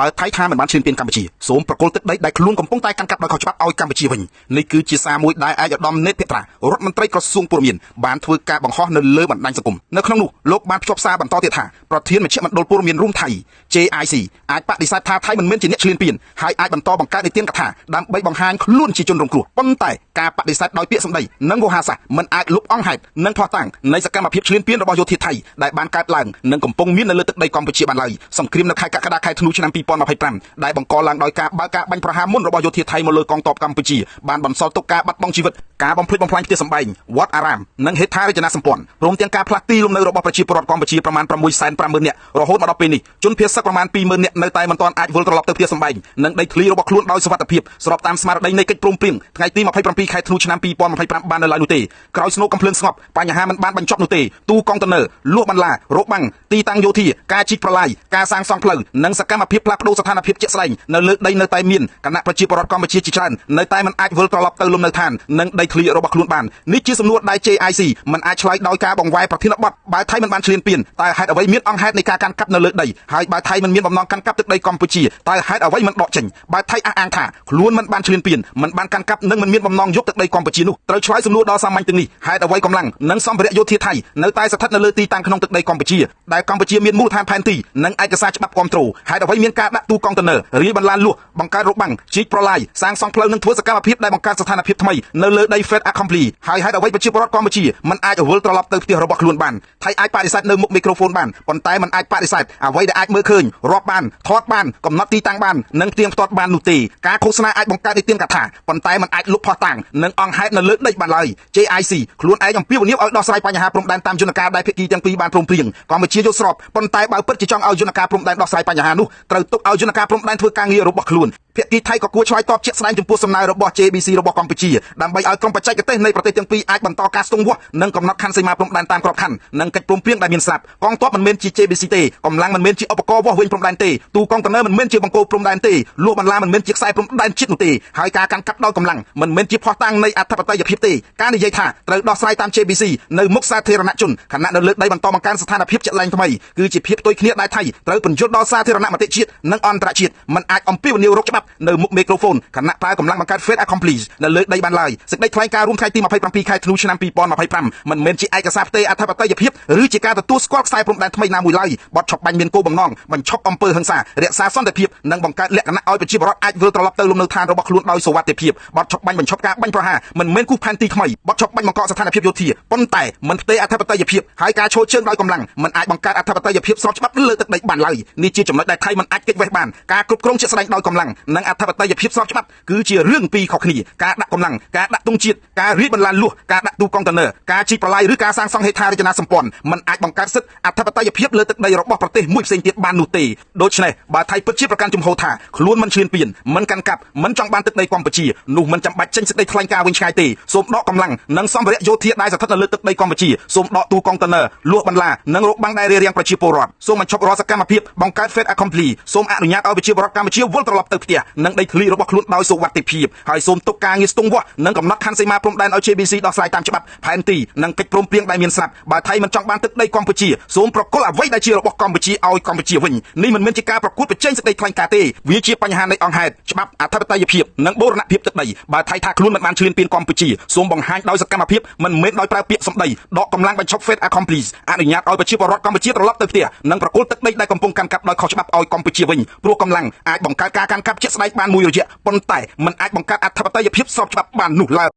បើថៃថាមិនបានឈ្លានពានកម្ពុជាសូមប្រគល់ទឹកដីដែលខ្លួនកំពុងតែកាន់កាប់ដោយខុសច្បាប់ឲ្យកម្ពុជាវិញនេះគឺជាសារមួយដែលឯកឧត្តមនេតភក្ត្រារដ្ឋមន្ត្រីក្រសួងព័ត៌មានបានធ្វើការបង្ហោះនៅលើបណ្ដាញសង្គមនៅក្នុងនោះលោកបានភ្ជាប់សារបន្តទៀតថាប្រធានមជ្ឈមណ្ឌលព័ត៌មានរួមថៃ JIC អាចបដិសេធថាថៃមិនមែនជាអ្នកឈ្លានពានហើយអាចបន្តបង្កើតនីតិកថាដើម្បីបង្ហាញខ្លួនជាជនរងគ្រោះប៉ុន្តែការបដិសេធដោយពាក្យសម្ដីនិងវោហារសាស្ត្រមិនអាចលុបអង្ហេតុនិងផុសតាំងនៃសកម្មភាពឈ្លានពានរបស់យោធាថៃដែលបានកើតឡើងនិងកំពុងមាននៅលើទឹកដីកម្ពុជាបានឡើយសង្គ្រាមនៅខែកក្កដាខែធ្នូឆ្នាំ2025ដែលបង្កឡើងដោយការបើកការបាញ់ប្រហារមុនរបស់យោធាថៃមកលើកងទ័ពកម្ពុជាបានបន្សល់ទុកការបាត់បង់ជីវិតការបំផ្លិចបំផ្លាញផ្ទះសម្បែងវត្តអារាមនិងហេដ្ឋារចនាសម្ព័ន្ធព្រមទាំងការផ្លាស់ទីលំនៅរបស់ប្រជាពលរដ្ឋកម្ពុជាប្រមាណ 650,000 នាក់រហូតមកដល់ពេលនេះជនភៀសសឹកប្រមាណ 20,000 នាក់នៅតែមិនទាន់អាចវិលត្រឡប់ទៅផ្ទះសម្បែងនិងដីធ្លីរបស់ខ្លួនដោយសុវត្ថិភាពស្របតាមស្មារតីនៃកិច្ចព្រមព្រៀងថ្ងៃទី27ខែធ្នូឆ្នាំ2025បាននៅឡើយនោះទេក្រោយស្នូកកំភ្លើងស្ងប់បញ្ហាមិនបានបញ្ចប់នោះទេទូកុងតឺន័រលក់បន្លារោបាំងទីតាំងយោធាការជីកប្រឡាយការសាងសង់ផ្លូវនិងសកម្មភាពផ្លាស់ប្ដូរស្ថានភាពជាក់ស្ដែងនៅលើដីនៅតែមានគណៈប្រជាពលរដ្ឋកម្ពុជាជាច្រើននៅតែមិនអាចវិលត្រឡប់ទៅលំនៅឋាននិងដីធ្លីរបស់ខ្លួនបាននេះជាសំណួរដែល JIC មិនអាចឆ្លើយដោយការបង្វែរប្រធានបទបើថៃមិនបានឈ្លានពានតើហេតុអ្វីមានអង្គហេតុនៃការកាន់កាប់នៅលើដីហើយបើថៃមិនមានបំណងកាន់កាប់ទឹកដីកម្ពុជាតើហេតុអ្វីមិនដកចេញបើថៃអះអាងថាខ្លួនមិនបានឈ្លានពានមិនបានកាន់កាប់និងមិនមានបំណងយកទឹកដីកម្ពុជានោះត្រូវឆ្លើយសំណួរដ៏សាមញ្ញទាំងនេះហេតុអ្វីកម្លាំងនិងសម្ភារៈយោធាថៃនៅតែស្ថិតនៅលើទីតាំងក្នុងទឹកដីកម្ពុជាដែលកម្ពុជាមានមូលដ្ឋានផែនទីនិងឯកសារច្បាប់គ្រប់គ្រងហេតុអ្វីមានការដាក់ទូកុងតឺន័ររាយបន្លានលួសបង្កើតរបាំងជីកប្រឡាយសាងសង់ផ្លូវនិងធ្វើសកម្មភាពដែលបង្កើតស្ថានភាពថ្មីនៅលើដី Fed Accompli ហើយហេតុអ្វីប្រជាពលរដ្ឋកម្ពុជាមិនអាចវិលត្រឡប់ទៅផ្ទះរបស់ខ្លួនបានថៃអាចបដិសេធនៅមុខមីក្រូហ្វូនបានប៉ុន្តែមិនអាចបដិសេធអ្វីដែលអាចមើលឃើញរាប់បានថតបានកំណត់ទីតាំងបាននិងផ្ទៀងផ្ទាត់បាននោះទេការឃោសនាអាចបង្កើតនីតិកថាប៉ុន្តែមិនអាចលុបផុសតាំងនិងអង្គហេតុនៅលើដីបានឡើយ JIC ខ្លួនឯងអំពាវនាវឲ្យដោះស្រាយបញ្ហាព្រំដែនតាមយន្តការដែលភាគីទាំងពីរបានព្រមព្រៀងកម្ពុជាយល់ស្របប៉ុន្តែបើពិតជាចង់ឲ្យយន្តការព្រំដែនដោះស្រាយបញ្ហានោះត្រូវទុកឲ្យយន្តការព្រំដែនធ្វើការងាររបស់ខ្លួនភាគីថៃក៏គួរឆ្លើយតបជាក់ស្ដែងចំពោះសំណើរបស់ JBC របស់កម្ពុជាដើម្បីឲ្យក្រុមបច្ចេកទេសនៃប្រទេសទាំងពីរអាចបន្តការស្ទង់វាស់និងកំណត់ខណ្ឌសីមាព្រំដែនតាមក្របខណ្ឌនិងកិច្ចព្រមព្រៀងដែលមានស្រាប់កងទ័ពមិនមែនជា JBC ទេកម្លាំងមិនមែនជាឧបករណ៍វាស់វែងព្រំដែនទេទូកុងតឺន័រមិនមែនជាបង្គោលព្រំដែនទេលួសបន្លាមិនមែនជាខ្សែព្រំដែនជាតិនោះទេហើយការកាន់កាប់ដោយកម្លាំងមិនមែនជាភស្តុតាងនៃអធិបតេយ្យភាពទេការនិយាយថាត្រូវដោះស្រាយតាម JBC នៅមុខសាធារណជនខណៈនៅលើដីបន្តបង្កើនស្ថានភាពជាក់លាញថ្មីគឺជាភាពផ្ទុយគ្នាដែលថៃត្រូវបញ្យល់ដល់សាធារណមតិជាតិនិងអន្តរជាតិមិនអាចអំពាវនាវរកច្បាប់នៅមុខមីក្រូហ្វូនខណៈប្រើកម្លាំងបង្កើត Fed Accompli នៅលើដីបានឡើយសេចក្តីថ្លែងការណ៍រួមថ្ងៃទី27ខែធ្នូឆ្នាំ2025មិនមែនជាឯកសារផ្ទេរអធិបតេយ្យភាពឬជាការទទួលស្គាល់ខ្សែព្រំដែនថ្មីណាមួយឡើយបទឆក់បាញ់មានគោលបំណងបញ្ឈប់អំពើហិង្សារក្សាសន្តិភាពនិងបង្កើតលក្ខណៈឲ្យប្រជាពលរដ្ឋអាចវិលត្រឡប់ទៅលំនៅឋានរបស់ខ្លួនដោយសុវត្ថិភាពបទឆក់បាញ់បញ្ឈប់ការបាញ់ប្រហារមិនមែនគូសផែនទីថ្មីបទឆក់បាញ់បង្កស្ថានភាពយោធាប៉ុន្តែមិនផ្ទេរអធិបតេយ្យភាពហើយការឈរជើងដោយកម្លាំងមិនអាចបង្កើតអធិបតេយ្យភាពស្របច្បាប់លើទឹកដីបានឡើយនេះជាចំណុចដែលថៃមិនអាចគេចវេះបានការគ្រប់គ្រងជាក់ស្ដែងដោយកម្លាំងនិងអធិបតេយ្យភាពស្របច្បាប់គឺជារឿងពីរខុសគ្នាការដាក់កម្លាំងការដាក់ទង់ជាតិការរាយបន្លានលួសការដាក់ទូកុងតឺន័រការជីកប្រឡាយឬការសាងសង់ហេដ្ឋារចនាសម្ព័ន្ធមិនអាចបង្កើតសិទ្ធិអធិបតេយ្យភាពលើទឹកដីរបស់ប្រទេសមួយផ្សេងទៀតបាននោះទេដូច្នេះបើថៃពិតជាប្រកាន់ជំហរថាខ្លួនមិនឈ្លានពានមិនកាន់កាប់មិនចង់បានទឹកដីកម្ពុជានោះមិនចាំបាច់ចេញសេចក្តីថ្លែងការណ៍វិញឆ្ងាយទេសូមដកកម្លាំងនិងសម្ភារៈយោធាដែលស្ថិតនៅលើទឹកដីកម្ពុជាសូមដកទូកុងតឺន័រលួសបន្លានិងរោគបាំងដែលរារាំងប្រជាពលរដ្ឋសូមបញ្ឈប់រាល់សកម្មភាពបង្កើត Fed Accompli សូមអនុញ្ញាតឲ្យប្រជាពលរដ្ឋកម្ពុជាវិលត្រឡប់ទៅផ្ទះនិងដីធ្លីរបស់ខ្លួនដោយសុវត្ថិភាពហើយសូមទុកការងារស្ទង់វាស់និងកំណត់ខណ្ឌសីមាព្រំដែនឲ្យ JBC ដោះស្រាយតាមច្បាប់ផែនទីនិងកិច្ចព្រមព្រៀងដែលមានស្រាប់បើថៃមិនចង់បានទឹកដីកម្ពុជាសូមប្រគល់អ្វីដែលជារបស់កម្ពុជាឲ្យកម្ពុជាវិញនេះមិនមែនជាការប្រកួតប្រជែងសេចក្តីថ្លែងការណ៍ទេវាជាបញ្ហានៃអង្គហេតុច្បាប់អធិបតេយ្យភាពនិងបូរណភាពទឹកដីបើថៃថាខ្លួនមិនបានឈ្លានពានកម្ពុជាសូមបង្ហាញដោយសកម្មភាពមិនមែនដោយប្រើពាក្យសម្ដីដកកម្លាំងបញ្ឈប់ Fed Accompli អនុញ្ញាតឲ្យប្រជាពលរដ្ឋកម្ពុជាត្រឡប់ទៅផ្ទះនិងប្រគល់ទឹកដីដែលកំពុងកាន់កាប់ដោយខុសច្បាប់ឲ្យកម្ពុជាវិញព្រោះកម្លាំងអាចបង្កើតការកាន់កាប់ជាក់ស្ដែងបានមួយរយៈប៉ុន្តែមិនអាចបង្កើតអធិបតេយ្យភាពស្របច្បាប់បាននោះឡើយ